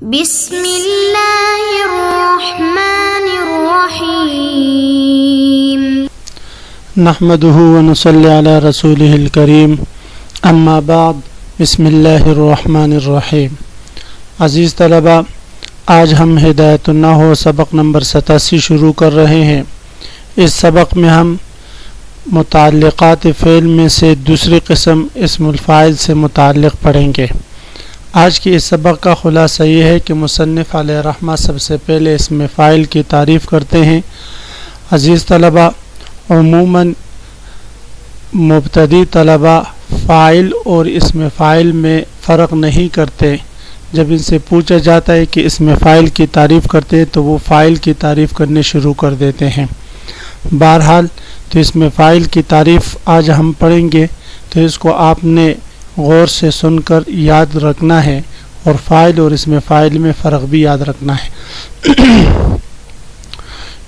بسم اللہ الرحمن الرحیم نحمده ونصلي على رسوله الكريم اما بعد بسم اللہ الرحمن الرحیم۔ عزیز طلبہ، آج ہم ہدایت النحو سبق نمبر 87 شروع کر رہے ہیں۔ اس سبق میں ہم متعلقات فعل میں سے دوسری قسم اسم الفاعل سے متعلق پڑھیں گے۔ آج کی اس سبق کا خلاصہ یہ ہے کہ مصنف علیہ رحمہ سب سے پہلے اسم فاعل کی تعریف کرتے ہیں۔ عزیز طلبہ، عموماً مبتدی طلبہ فاعل اور اسم فاعل میں فرق نہیں کرتے۔ جب ان سے پوچھا جاتا ہے کہ اسم فاعل کی تعریف کرتے ہیں تو وہ فاعل کی تعریف کرنے شروع کر دیتے ہیں۔ بہرحال تو اسم فاعل کی تعریف آج ہم پڑھیں گے، تو اس کو آپ نے غور سے سن کر یاد رکھنا ہے، اور فاعل اور اسم فاعل میں فرق بھی یاد رکھنا ہے۔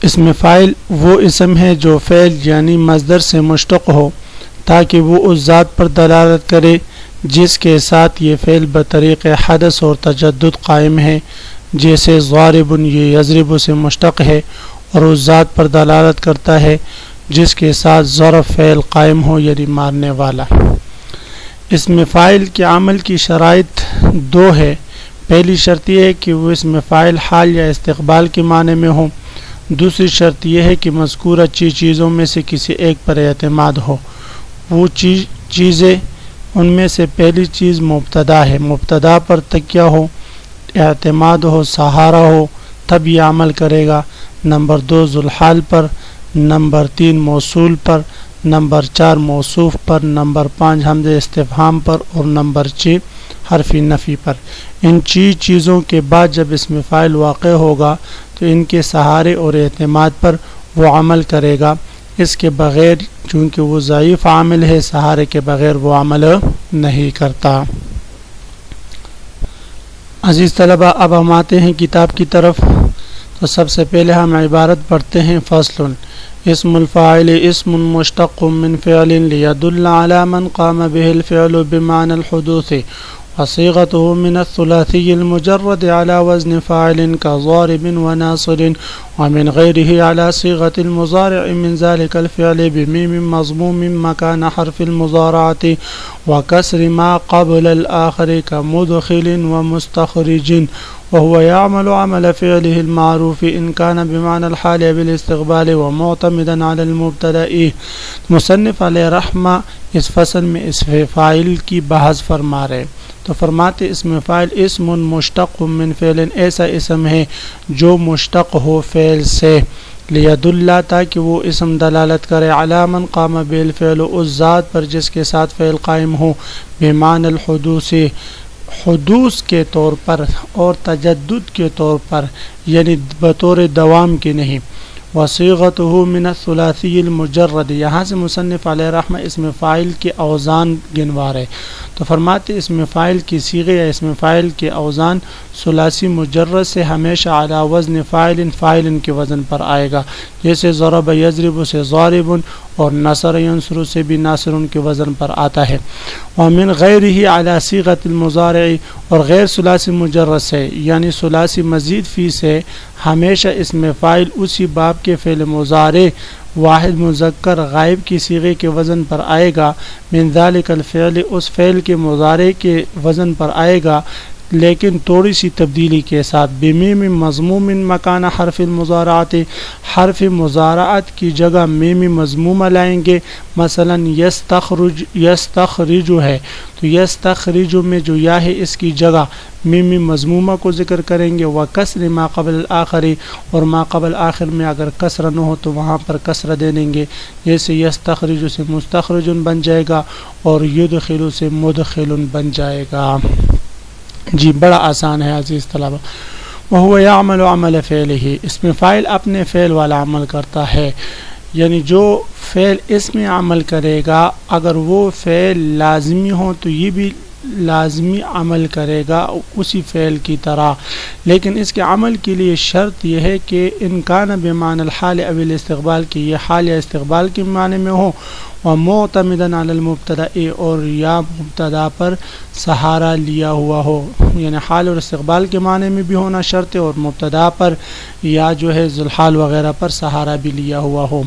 اسم فاعل وہ اسم ہے جو فعل یعنی مصدر سے مشتق ہو، تاکہ وہ اس ذات پر دلالت کرے جس کے ساتھ یہ فعل بطریق حدث اور تجدد قائم ہے، جیسے ضارب یہ یضرب سے مشتق ہے اور اس ذات پر دلالت کرتا ہے جس کے ساتھ ضرب فعل قائم ہو، یعنی مارنے والا۔ اسم فاعل کے عمل کی شرائط دو ہے۔ پہلی شرط یہ ہے کہ وہ اسم فاعل حال یا استقبال کے معنی میں ہو۔ دوسری شرط یہ ہے کہ مذکورہ چیزوں میں سے کسی ایک پر اعتماد ہو۔ وہ چیزیں ان میں سے پہلی چیز مبتدا ہے، مبتدا پر تکیہ ہو، اعتماد ہو، سہارا ہو، تب یہ عمل کرے گا۔ نمبر 2 ذوالحال پر، نمبر 3 موصول پر، نمبر 4 موصوف پر، نمبر 5 حمزہ استفہام پر، اور نمبر 6 حرف نفی پر۔ ان چیزوں کے بعد جب اسم فاعل واقع ہوگا تو ان کے سہارے اور اعتماد پر وہ عمل کرے گا، اس کے بغیر، چونکہ وہ ضعیف عامل ہے، سہارے کے بغیر وہ عمل نہیں کرتا۔ عزیز طلبہ، اب ہم آتے ہیں کتاب کی طرف۔ تو سب سے پہلے ہم عبارت پڑھتے ہیں۔ فصل: اسم الفاعل اسم مشتق من فعل ليدل على من قام به الفعل بمعنى الحدوث، وصيغته من الثلاثي المجرد على وزن فاعل كضارب وناصر، ومن غيره على صيغة المضارع من ذلك الفعل بميم مضموم مكان حرف المضارعة وكسر ما قبل الآخر كمدخل ومستخرج، وهو يعمل عمل فعله المعروف إن كان بمعنى الحال بالاستقبال ومعتمدا على المبتدأ۔ مصنف علیہ رحمہ اس فصل میں اسم فاعل کی بحث فرما رہے، تو فرماتے اسم فاعل اسم مشتق من فعل، ایسا اسم ہے جو مشتق ہو فعل سے، لیدل تاکہ وہ اسم دلالت کرے، علی من قام بالفعل اس ذات پر جس کے ساتھ فعل قائم ہو، بمعنی الحدوث حدوث کے طور پر اور تجدد کے طور پر، یعنی بطور دوام کے نہیں۔ وصیغتہ من الثلاثی المجرد، یہاں سے مصنف علیہ رحمہ اسم فاعل کے اوزان گنوا رہے، تو فرماتے اسم فاعل کی صیغے یا اسم فاعل کے اوزان ثلاثی مجرد سے ہمیشہ علی وزن فاعل، فاعل کے وزن پر آئے گا، جیسے ضرب یضرب سے ضارب اور نصر ینصر سے بھی ناصر کے وزن پر آتا ہے۔ ومن غیرہ علی صیغۃ المضارع، اور غیر ثلاثی مجرد سے یعنی ثلاثی مزید فی سے ہمیشہ اسم فاعل اسی باب کے فعل مضارع واحد مذکر غائب کی صیغے کے وزن پر آئے گا، من ذالک الفعل اس فعل کے مضارع کے وزن پر آئے گا، لیکن تھوڑی سی تبدیلی کے ساتھ، بمیم مضموم مکان حرف المضارعات، حرف مضارعت کی جگہ میم مضمومہ لائیں گے۔ مثلا یستخرج ہے تو یستخرج میں جو یا ہے اس کی جگہ میم مضمومہ کو ذکر کریں گے، وکسر ما قبل الآخر، اور ما قبل آخر میں اگر کسر نہ ہو تو وہاں پر کسر دے دیں گے، جیسے یستخرج سے مستخرج بن جائے گا اور یدخل سے مدخل بن جائے گا۔ جی بڑا آسان ہے عزیز طلبہ۔ وہو یعمل عمل فعلہ، اسم فاعل اپنے فعل والا عمل کرتا ہے، یعنی جو فعل اس میں عمل کرے گا اگر وہ فعل لازمی ہو تو یہ بھی لازمی عمل کرے گا اسی فعل کی طرح، لیکن اس کے عمل کے لیے شرط یہ ہے کہ ان کان بمعنی الحال او الاستقبال، کی یہ حال یا استقبال کے معنی میں ہو، ومعتمدا علی المبتدا، اور یا مبتدا پر سہارا لیا ہوا ہو، یعنی حال اور استقبال کے معنی میں بھی ہونا شرط ہے، اور مبتدا پر یا جو ہے ذوالحال وغیرہ پر سہارا بھی لیا ہوا ہو۔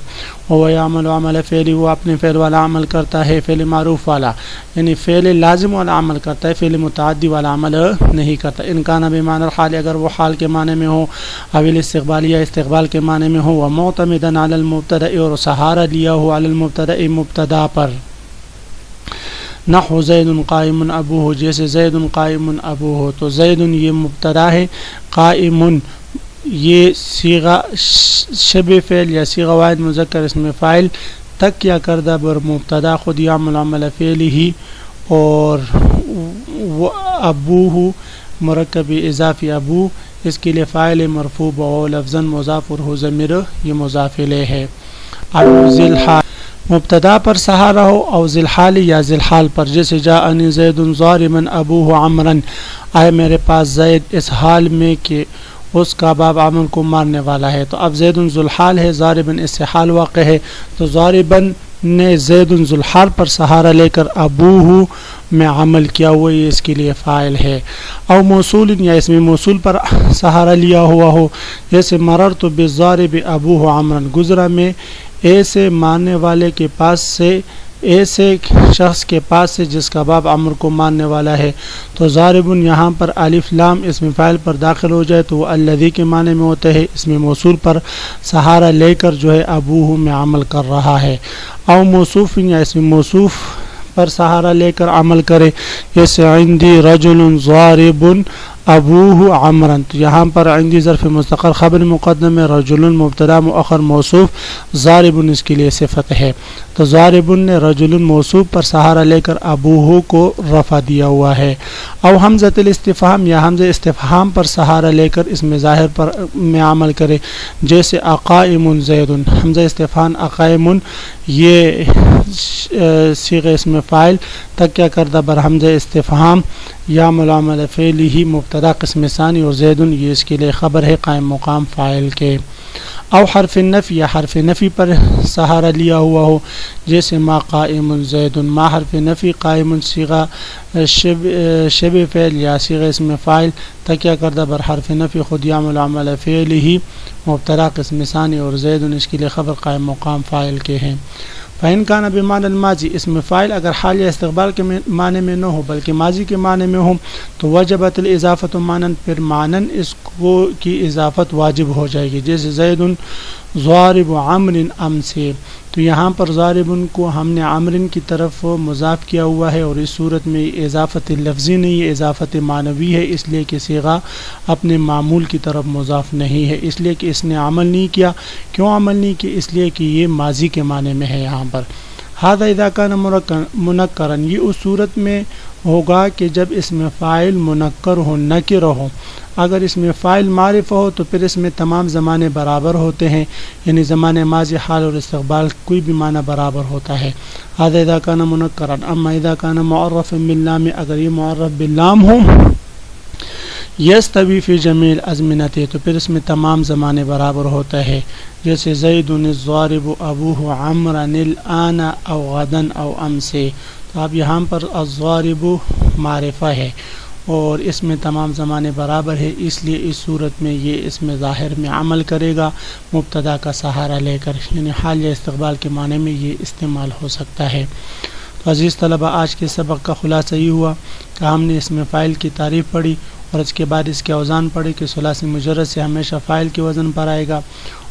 وہ یعمل عمل فعلی، وہ اپنے فعل والا عمل کرتا ہے، فعل معروف والا، یعنی فعل لازم والا عمل کرتا ہے، فعل متعدی والا عمل نہیں کرتا۔ ان کان بمعنی الحال، اگر وہ حال کے معنی میں ہو، اویل استقبال یا استقبال کے معنی میں ہو، ومعتمدا علی المبتدا، اور سہارا لیا ہو علی المبتدا، مبتدا پر۔ نحو زید قائم ابوہ، جیسے زید قائم ابوہ، تو زید یہ مبتدا ہے، قائم یہ صیغہ شبہ فعل یا صیغہ واحد مذکر اسم فاعل تکیہ کردہ بر مبتدا خود یعمل عمل فعلہ، اور ابوہ مرکب اضافی ابو، اس کے لیے فاعل مرفوع و لفظاً مضاف اور ہو ضمیر یہ مضاف الیہ ہے۔ اب ذیلحال، مبتدا پر سہارا ہو او ذیلحال یا ذیلحال پر، جیسے جاءنی زید ضاربا ابوہ عمرا، آئے میرے پاس زید اس حال میں کہ اس کا باپ عمر کو مارنے والا ہے۔ تو اب زید ذوالحال ہے، ضاربا اس سے حال واقع ہے، تو ضاربا نے زید ذوالحال پر سہارا لے کر ابوہ میں عمل کیا ہوا، یہ اس کے لیے فاعل ہے۔ او موصول یا اس میں موصول پر سہارا لیا ہوا ہو، جیسے مررت بالضارب ابوہ عمرا، گزرا میں ایسے مارنے والے کے پاس سے، ایسے شخص کے پاس سے جس کا باپ عمر کو مارنے والا ہے۔ تو ضارب یہاں پر الف لام اسم فاعل پر داخل ہو جائے تو وہ الذی کے معنی میں ہوتا ہے، اس میں موصول پر سہارا لے کر جو ہے ابوہ میں عمل کر رہا ہے۔ او موصوف یا اس میں موصوف پر سہارا لے کر عمل کرے، جیسے عندی رجل ضارب ابوہ عمرا، تو یہاں پر عندی ظرف مستقر خبر مقدم میں، رجل مبتدا مؤخر موصوف، ضارب اس کے لیے صفت ہے۔ تو ضارب نے رجل موصوف پر سہارا لے کر ابوہ کو رفع دیا ہوا ہے۔ او حمزۃ الاستفہام یا حمزہ استفہام پر سہارا لے کر اس میں ظاہر پر میں عمل کرے، جیسے اقائم زید، حمزہ استفہام اقائم یہ صیغہ اسم فاعل تکیہ کردہ بر حمزہ استفہام یعمل عمل فعلہ مبتدا قسم ثانی، اور زید یہ اس کے لیے خبر ہے قائم مقام فاعل کے۔ او حرف نفی یا حرف نفی پر سہارا لیا ہوا ہو، جیسے ما قائم زید، ما حرف نفی، قائم صیغہ شبہ فعل یا صیغہ اسم فاعل تکیہ کردہ بر حرف نفی خود یعمل عمل فعلہ مبتدا قسم ثانی، اور زید اس کے لیے خبر قائم مقام فاعل کے ہیں۔ فإن كان بمعنى الماضی، اسم فاعل اگر حال یا استقبال کے معنی میں نہ ہو بلکہ ماضی کے معنی میں ہو، تو وجبت الاضافۃ معنن، پھر معنن اس کو کی اضافت واجب ہو جائے گی، جیسے زید ضارب عمر امسی، تو یہاں پر ضارب کو ہم نے عمر کی طرف مضاف کیا ہوا ہے، اور اس صورت میں اضافت لفظی نہیں ہے، اضافت معنوی ہے، اس لیے کہ صیغہ اپنے معمول کی طرف مضاف نہیں ہے، اس لیے کہ اس نے عمل نہیں کیا۔ کیوں عمل نہیں کیا؟ اس لیے کہ یہ ماضی کے معنی میں ہے یہاں پر۔ ھذا اذا کان منکرا، یہ اس صورت میں ہوگا کہ جب اس میں فاعل منکر ہو، نکر ہو۔ اگر اس میں فاعل معرفہ ہو تو پھر اس میں تمام زمانے برابر ہوتے ہیں، یعنی زمانے ماضی، حال اور استقبال کوئی بھی معنی برابر ہوتا ہے۔ ھذا اذا کان منکرا، اما اذا کان معرفا باللام، اگر یہ معرف باللام ہو، یستوی فی جمیع الازمنۃ، تو پھر اس میں تمام زمانے برابر ہوتا ہے، جیسے زید الضارب ابوہ عمرا الآن او غدا او امسی، تو اب یہاں پر الضارب معرفہ ہے اور اس میں تمام زمانے برابر ہے، اس لیے اس صورت میں یہ اس میں ظاہر میں عمل کرے گا مبتدا کا سہارا لے کر، یعنی حال یا استقبال کے معنی میں یہ استعمال ہو سکتا ہے۔ تو عزیز طلبہ، آج کے سبق کا خلاصہ یہ ہوا کہ ہم نے اس میں فاعل کی تعریف پڑھی، اور اس کے بعد اس کے اوزان پڑھے کہ ثلاثی مجرد سے ہمیشہ فاعل کے وزن پر آئے گا،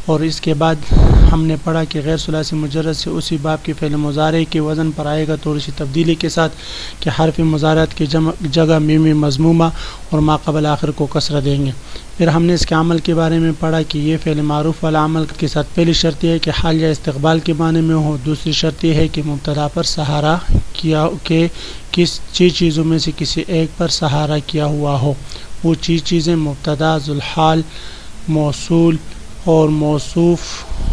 اور اس کے بعد ہم نے پڑھا کہ غیر ثلاثی مجرد سے اسی باب کے فعل مضارع کے وزن پر آئے گا، تھوڑی سی تبدیلی کے ساتھ کہ حرف مضارعات کی جگہ میم مضمومہ اور ما قبل آخر کو کسرہ دیں گے۔ پھر ہم نے اس کے عمل کے بارے میں پڑھا کہ یہ فعل معروف والا عمل کے ساتھ پہلی شرط یہ ہے کہ حال یا استقبال کے معنی میں ہو، دوسری شرط یہ ہے کہ مبتدا پر سہارا کیا کہ کس چیزوں میں سے کسی ایک پر سہارا کیا ہوا ہو، وہ چیزیں مبتدا، ذوالحال، موصول اور موصوف،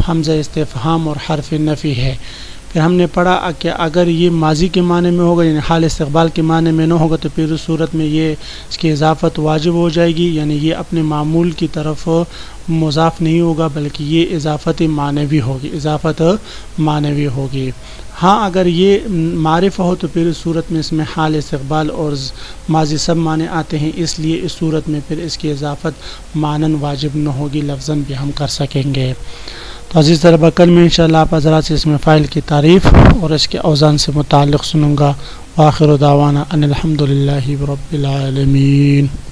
حمزہ استفہام اور حرف نفی ہے۔ پھر ہم نے پڑھا کہ اگر یہ ماضی کے معنی میں ہوگا، یعنی حال استقبال کے معنی میں نہ ہوگا، تو پھر اس صورت میں یہ اس کی اضافت واجب ہو جائے گی، یعنی یہ اپنے معمول کی طرف مضاف نہیں ہوگا بلکہ یہ اضافت معنوی ہوگی، اضافت معنوی ہوگی۔ ہاں اگر یہ معرفہ ہو تو پھر اس صورت میں اس میں حال استقبال اور ماضی سب معنی آتے ہیں، اس لیے اس صورت میں پھر اس کی اضافت معنن واجب نہ ہوگی، لفظاً بھی ہم کر سکیں گے۔ تو عزیز طلبہ کل میں انشاءاللہ آپ حضرات سے اس میں فاعل کی تعریف اور اس کے اوزان سے متعلق سنوں گا۔ وآخر دعوانا ان الحمد للہ رب العالمین۔